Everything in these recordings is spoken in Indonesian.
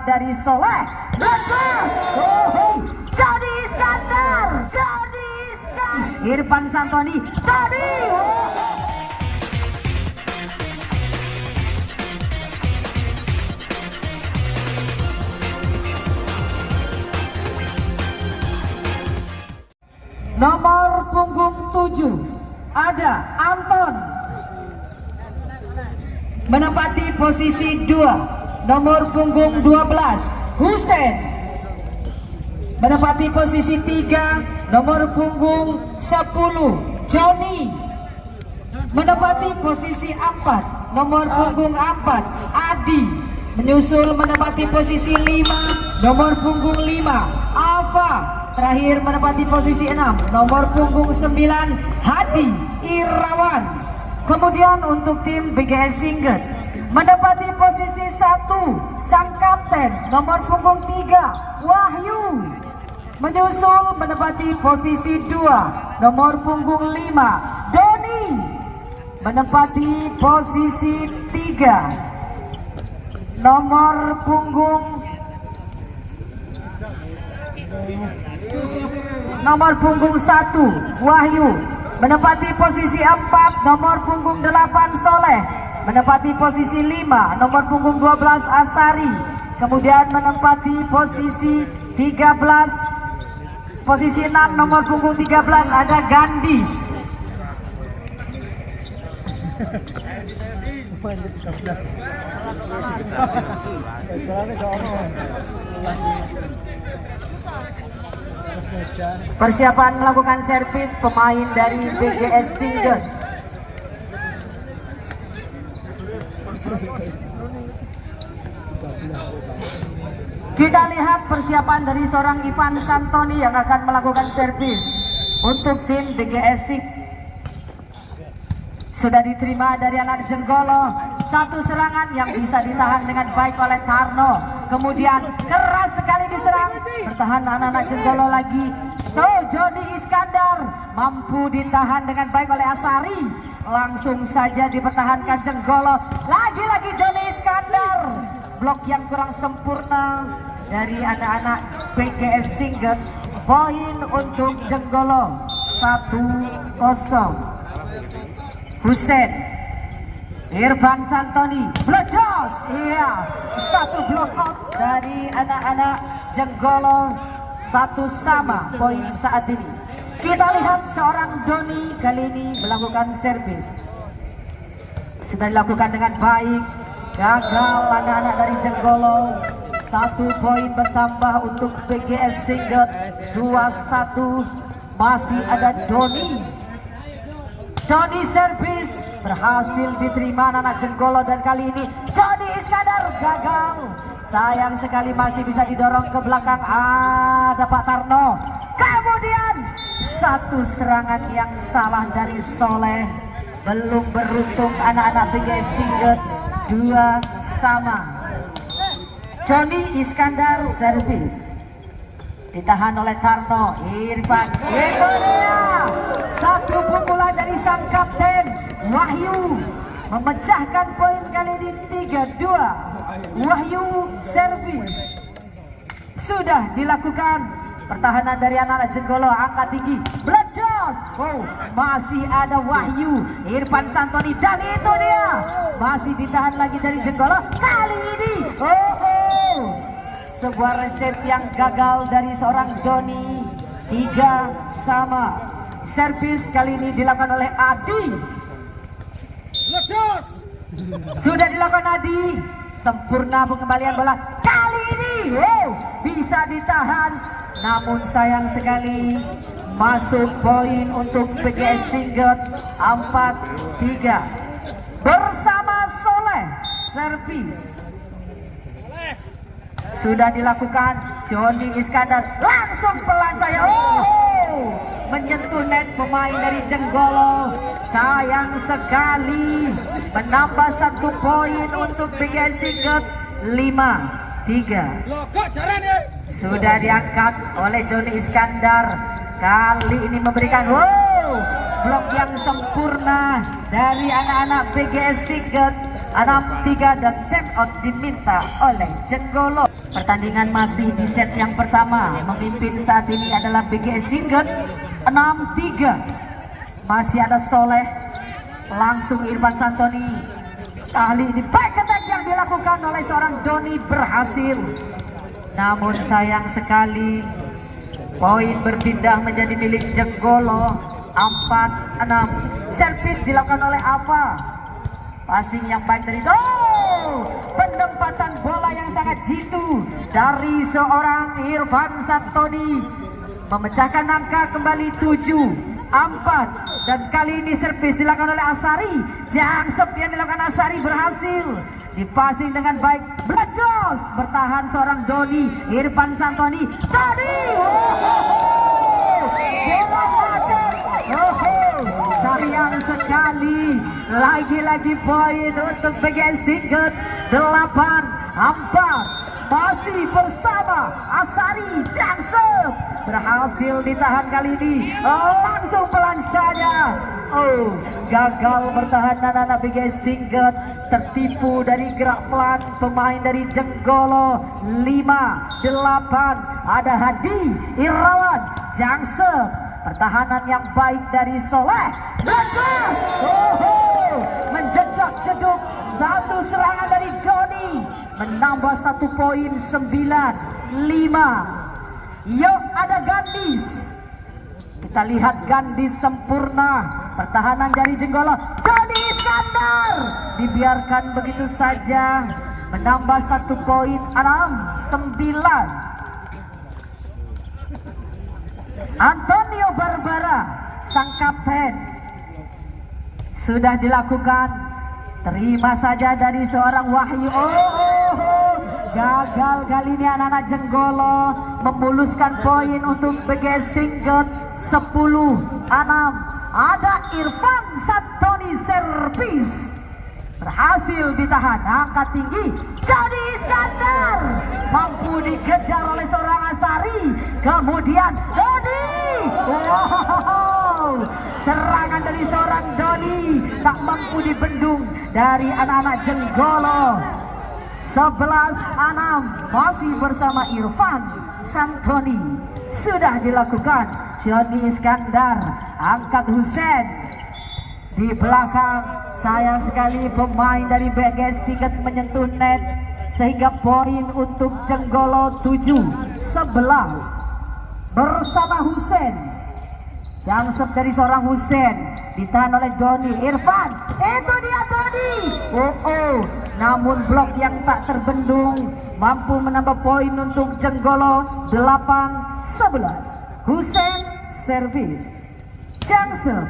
dari Soleh. Bagus. Jody Iskandar. Irfan Santoni. Tadi. Nomor punggung 7 ada Anton menempati posisi 2. Nomor punggung 12 Hussein menempati posisi 3. Nomor punggung 10 Johnny menempati posisi 4. Nomor punggung 4 Adi menyusul menempati posisi 5. Nomor punggung 5 Alfa terakhir menempati posisi 6. Nomor punggung 9 Hadi Irawan. Kemudian untuk tim BGS Singlet menempati posisi 1 sang kapten nomor punggung 3 Wahyu, menyusul menempati posisi 2 nomor punggung 5 Doni menempati posisi 3. Nomor punggung 1 Wahyu menempati posisi 4. Nomor punggung 8 Soleh menempati posisi 5. Nomor punggung 12 Asari kemudian menempati posisi 13. Posisi 6 nomor punggung 13 ada Gandis. Persiapan melakukan servis pemain dari BGS Singlet. Kita lihat persiapan dari seorang Irfan Santoni yang akan melakukan servis untuk tim BGS Singlet. Sudah diterima dari anak Jenggolo. Satu serangan yang bisa ditahan dengan baik oleh Tarno. Kemudian keras sekali diserang. Bertahan anak-anak Jenggolo lagi. Tuh Jody Iskandar mampu ditahan dengan baik oleh Asari. Langsung saja dipertahankan Jenggolo. Lagi-lagi Jody Iskandar. Blok yang kurang sempurna dari anak-anak BGS Singlet. Poin untuk Jenggolo 1-0. Hussein Irfan Santoni meledos, iya, satu blok out dari anak-anak Jenggolo, 1-1 poin saat ini. Kita lihat seorang Doni kali ini melakukan servis, sudah dilakukan dengan baik, gagal anak-anak dari Jenggolo. 1 poin bertambah untuk BGS Singlet, 2-1. Masih ada Doni servis berhasil diterima anak Jenggolo dan kali ini Jody Iskandar gagal. Sayang sekali masih bisa didorong ke belakang. Ada Pak Tarno. Kemudian satu serangan yang salah dari Soleh. Belum beruntung anak-anak BGS Singlet, 2-2. Jody Iskandar servis ditahan oleh Tarno. Irfan, itu dia, satu pukulan dari sang kapten Wahyu memecahkan poin kali ini 3-2. Wahyu servis sudah dilakukan. Pertahanan dari anak-anak Jenggolo angkat tinggi, meledos. Masih ada Wahyu, Irfan Santoni, dan itu dia masih ditahan lagi dari Jenggolo. Kali ini sebuah resep yang gagal dari seorang Doni. 3-3. Servis kali ini dilakukan oleh Adi. Sudah dilakukan Adi. Sempurna pengembalian bola. Kali ini bisa ditahan. Namun sayang sekali masuk poin untuk BGS Singlet, 4-3. Bersama Soleh servis sudah dilakukan. Jody Iskandar langsung pelan saya menyentuh net pemain dari Jenggolo. Sayang sekali menambah 1 poin untuk BGS Singlet, 5-3. Sudah diangkat oleh Jody Iskandar. Kali ini memberikan blok yang sempurna dari anak-anak BGS Singlet, 6-3 dan tap out diminta oleh Jenggolo. Pertandingan masih di set yang pertama. Memimpin saat ini adalah BGS Singlet 6-3. Masih ada Soleh, langsung Irfan Santoni. Kali ini back attack yang dilakukan oleh seorang Doni berhasil. Namun sayang sekali poin berpindah menjadi milik Jenggolo. 4-6. Servis dilakukan oleh Ava. Passing yang baik dari penempatan bola yang sangat jitu dari seorang Irfan Santoni, memecahkan angka kembali 7-4. Dan kali ini servis dilakukan oleh Asari. Jangsep yang dilakukan Asari berhasil dipasing dengan baik. Bledos bertahan seorang Doni. Irfan Santoni tadi bola macet. Sayang sekali. Lagi-lagi poin untuk BGS Singlet 8-4. Masih bersama Asari. Jangsep berhasil ditahan kali ini. Langsung pelan saja. Gagal bertahan anak-anak BGS Singlet. Tertipu dari gerak pelan pemain dari Jenggolo. 5-8. Ada Hadi Irawan. Jangsep, pertahanan yang baik dari Soleh. Legas menjedak-jeduk satu serangan dari Doni, menambah 1 poin. 9-5. Yuk ada Gandis. Kita lihat Gandis sempurna. Pertahanan dari Jenggolo. Doni Iskandar dibiarkan begitu saja, menambah 1 poin. 6-9. Antonio Barbara, sang kapten, sudah dilakukan. Terima saja dari seorang Wahyu. Gagal kali ini anak-anak Jenggolo memuluskan poin untuk BGS Singlet. 10-6. Ada Irfan Santoni servis berhasil ditahan. Angkat tinggi Jadi Iskandar mampu dikejar oleh seorang Asari. Kemudian Doni. Wow, serangan dari seorang Doni tak mampu dibendung dari anak-anak Jenggolo. 11-6. Masih bersama Irfan Santoni. Sudah dilakukan. Johnny Iskandar angkat Husein di belakang. Sayang sekali pemain dari BGS Singlet menyentuh net, sehingga poin untuk Jenggolo 7-11. Bersama Husein. Jangsep dari seorang Husein ditahan oleh Doni. Irfan, itu dia Doni. Namun blok yang tak terbendung mampu menambah poin untuk Jenggolo. 8-11. Husein servis. Jangsep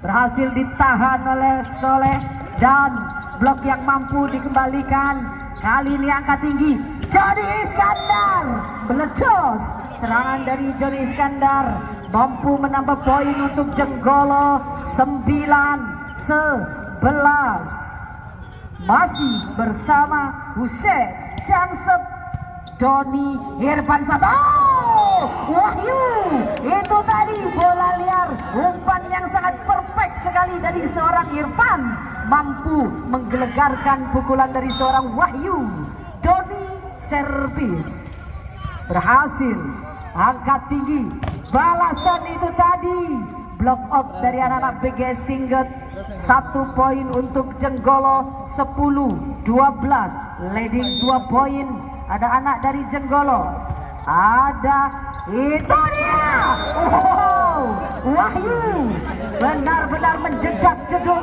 berhasil ditahan oleh Soleh, dan blok yang mampu dikembalikan. Kali ini angkat tinggi Johnny Iskandar. Meledos. Serangan dari Johnny Iskandar mampu menambah poin untuk Jenggolo. 9-11. Masih bersama Husein, Jangsep, Doni, Irfan Santoni. Wahyu, itu tadi bola liar, umpan yang sangat perfect sekali dari seorang Irfan, mampu menggelegarkan pukulan dari seorang Wahyu. Doni servis berhasil angkat tinggi. Balasan itu tadi block out dari anak-anak BGS Singlet. 1 poin untuk Jenggolo. 10-12. Leading 2 poin. Ada anak dari Jenggolo. Ada, itu dia. Wahyu benar-benar menjedak-jeduk.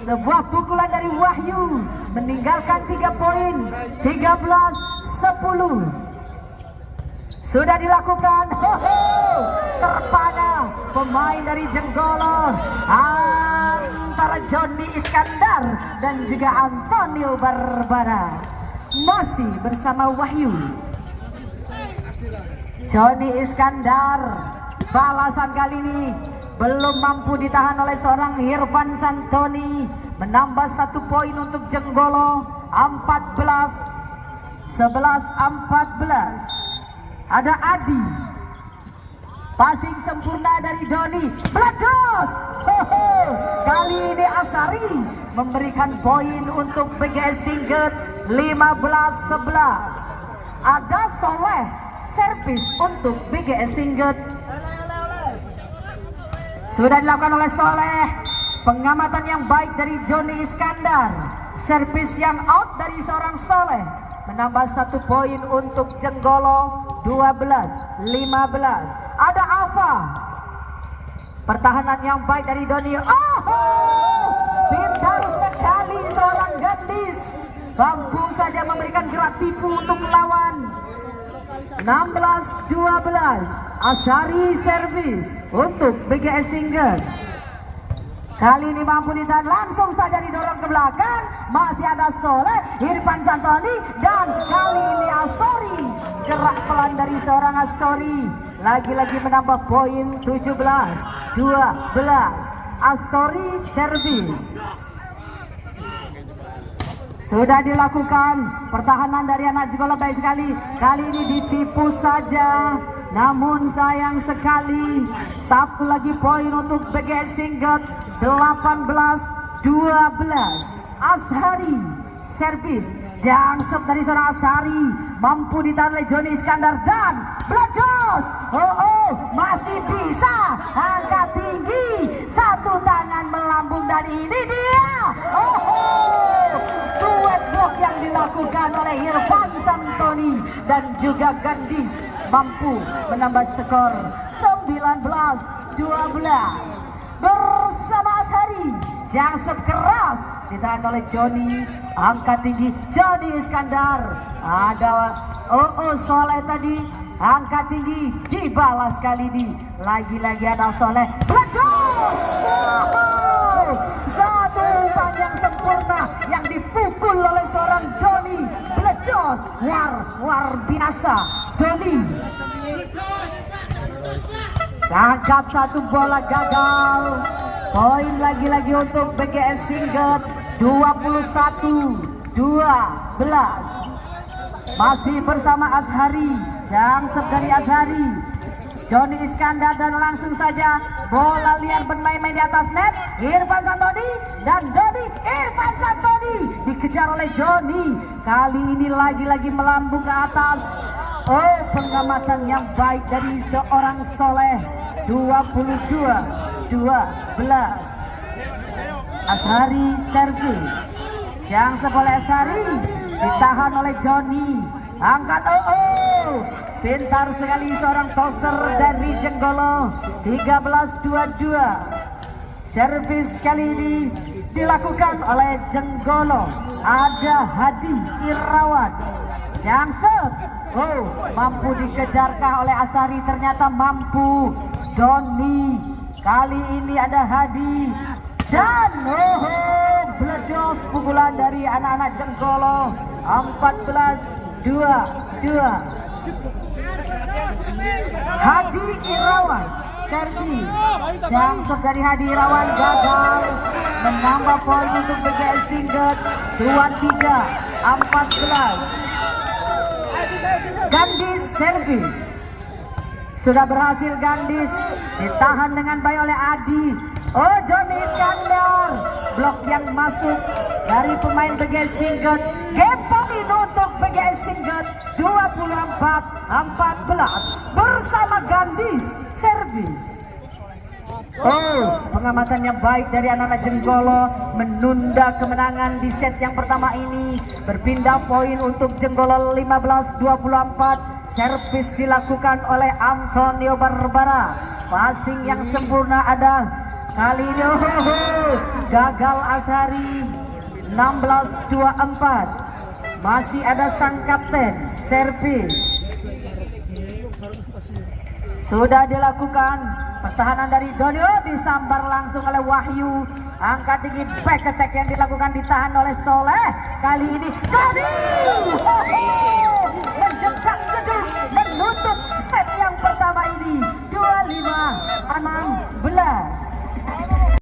Sebuah pukulan dari Wahyu meninggalkan 3 poin. 13-10. Sudah dilakukan. Terpana pemain dari Jenggolo antara Johnny Iskandar dan juga Antonio Barbara. Masih bersama Wahyu. Johnny Iskandar, balasan kali ini belum mampu ditahan oleh seorang Irfan Santoni. Menambah 1 poin untuk Jenggolo. 11-14. Ada Adi. Passing sempurna dari Doni. Meledos. Kali ini Asari memberikan poin untuk BGS Singlet. 15-11. Ada Soleh servis untuk BGS Singget. Sudah dilakukan oleh Soleh. Pengamatan yang baik dari Joni Iskandar. Servis yang out dari seorang Soleh. Menambah 1 poin untuk Jenggolo. 12-15. Ada Alfa. Pertahanan yang baik dari Doni. Pintar sekali seorang gadis. Mampu saja memberikan gerak tipu untuk melawan. 16-12. Asari servis untuk BGS Singget. Kali ini mampu ditahan, langsung saja didorong ke belakang. Masih ada Soleh, Irfan Santoni, dan kali ini Asori. Gerak pelan dari seorang Asori. Lagi-lagi menambah poin. 17-12. Asori servis. Sudah dilakukan pertahanan dari anak Jenggolo baik sekali. Kali ini ditipu saja. Namun sayang sekali. Satu lagi poin untuk BGS Singget. 18-12. Ashari servis. Jangsep dari seorang Ashari. Mampu ditahan oleh Joni Iskandar dan meledos. Masih bisa. Angkat tinggi. Satu tangan melambung dan ini dia. Duet blok yang dilakukan oleh Irfan Santoni dan juga Gandis mampu menambah skor 19-12. Bersama Ashari, jangsep keras ditahan oleh Joni, angkat tinggi Joni Iskandar. Ada Soleh tadi, angkat tinggi dibalas kali ini. Lagi-lagi ada Soleh, meledos. Satu umpan yang sempurna yang dipukul oleh seorang Doni. Meledos, luar biasa Doni. Angkat satu bola gagal. Poin lagi-lagi untuk BGS Singget. 21-12. Masih bersama Ashari. Jangsep dari Ashari. Joni Iskandar dan langsung saja bola liar bermain-main di atas net. Irfan Santoni dan Doni. Irfan Santoni dikejar oleh Joni. Kali ini lagi-lagi melambung ke atas. Pengamatan yang baik dari seorang Soleh. 22-12. Ashari servis. Jangsep oleh Ashari, ditahan oleh Joni. Angkat pintar sekali seorang toser dari Jenggolo. 13-22. Servis kali ini dilakukan oleh Jenggolo. Ada Hadi Irawan. Jangsep. Mampu dikejarkah oleh Ashari? Ternyata mampu. Doni. Kali ini ada Hadi. Dan meledos pukulan dari anak-anak Jenggolo. 14-22. Hadi Irawan servis. Jangsep dari Hadi Irawan gagal. Menambah poin untuk BGS Singget. 23-14. Gandis servis. Sudah berhasil Gandis. Ditahan dengan baik oleh Adi. Joni Iskandar. Blok yang masuk dari pemain BGS Singget. Game point untuk BGS Singget. 24-14. Bersama Gandis servis. Pengamatan yang baik dari anak-anak Jenggolo menunda kemenangan di set yang pertama ini. Berpindah poin untuk Jenggolo. 15-24. Servis dilakukan oleh Antonio Barbara. Passing yang sempurna ada. Kali ini gagal Ashari. 16-24. Masih ada sang kapten servis. Sudah dilakukan pertahanan dari Doni. Disambar langsung oleh Wahyu. Angkat tinggi back attack yang dilakukan, ditahan oleh Soleh. Kali ini Doni.